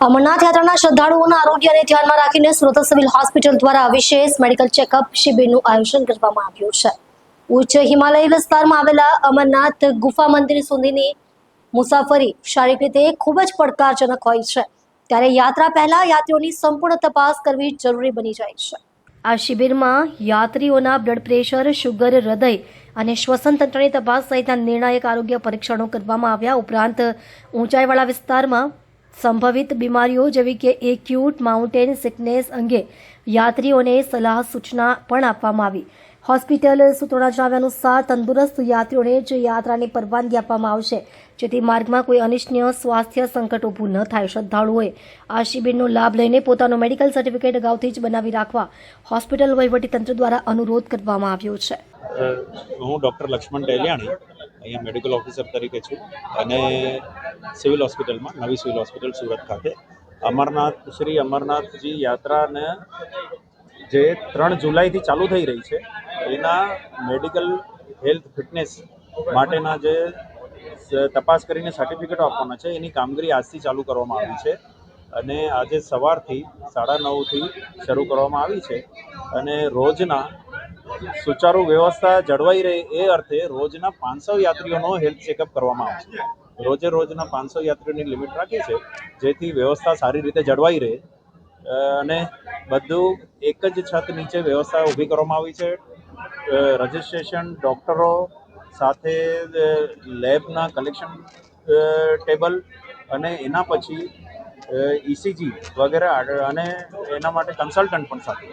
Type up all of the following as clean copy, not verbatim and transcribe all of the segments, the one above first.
અમરનાથ યાત્રાના શ્રદ્ધાળુઓના આરોગ્યને ધ્યાનમાં રાખીને સુરત સિવિલ હોસ્પિટલ દ્વારા વિશેષ મેડિકલ ચેકઅપ શિબિરનું આયોજન કરવામાં આવ્યું છે। ઉચ્ચ હિમાલય વિસ્તારમાં આવેલા અમરનાથ ગુફા મંદિર સુધીની મુસાફરી શારીરિક રીતે ખૂબ જ પડકારજનક હોય છે, ત્યારે યાત્રા પહેલા યાત્રીઓની સંપૂર્ણ તપાસ કરવી જરૂરી બની જાય છે। આ શિબિરમાં યાત્રીઓના બ્લડ પ્રેશર, શુગર, હૃદય અને શ્વસન તંત્રની તપાસ સહિતના નિર્ણાયક આરોગ્ય પરીક્ષણો કરવામાં આવ્યા। ઉપરાંત ઊંચાઈવાળા વિસ્તારમાં સંભવિત બીમારીઓ જેવી કે એક્યુટ માઉન્ટેન સિકનેસ અંગે યાત્રીઓને સલાહ સૂચના પણ આપવામાં આવી। હોસ્પિટલ સૂત્રોના જણાવ્યા અનુસાર તંદુરસ્ત યાત્રીઓને જ યાત્રાની પરવાનગી આપવામાં આવશે, જેથી માર્ગમાં કોઈ અનિચ્છનીય સ્વાસ્થ્ય સંકટ ઊભું ન થાય। શ્રદ્ધાળુઓએ આ શિબિરનો લાભ લઈને પોતાનો મેડિકલ સર્ટિફિકેટ અગાઉથી જ બનાવી રાખવા હોસ્પિટલ વહીવટીતંત્ર દ્વારા અનુરોધ કરવામાં આવ્યો છે। હું ડૉક્ટર લક્ષ્મણ ટેલિયાણી અહીંયા મેડિકલ ઓફિસર તરીકે છું અને સિવિલ હોસ્પિટલમાં નવી સિવિલ હોસ્પિટલ સુરત ખાતે શ્રી અમરનાથજી યાત્રાને જે 3 જુલાઈથી ચાલુ થઈ રહી છે એના મેડિકલ હેલ્થ ફિટનેસ માટેના જે તપાસ કરીને સર્ટિફિકેટો આપવાના છે એની કામગીરી આજથી ચાલુ કરવામાં આવી છે અને આજે સવારથી 9:30થી શરૂ કરવામાં આવી છે અને રોજના સુચારુ વ્યવસ્થા જળવાઈ રહે એ અર્થે રોજના 500 યાત્રીઓનો હેલ્થ ચેકઅપ કરવામાં આવશે। રોજના 500 યાત્રીઓની લિમિટ રાખી છે, જેથી વ્યવસ્થા સારી રીતે જળવાઈ રહે અને બધું એક જ છત નીચે વ્યવસ્થા ઊભી કરવામાં આવી છે। રજિસ્ટ્રેશન, ડૉક્ટરો સાથે લેબના કલેક્શન ટેબલ અને એના પછી ઇસીજી વગેરે અને એના માટે કન્સલ્ટન્ટ પણ સાથે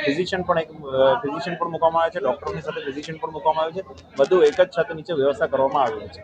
ફિઝિશિયન પણ મૂકવામાં આવે છે, ડૉક્ટરની સાથે ફિઝિશિયન પણ મૂકવામાં આવે છે। બધું એક જ છત નીચે વ્યવસ્થા કરવામાં આવી છે।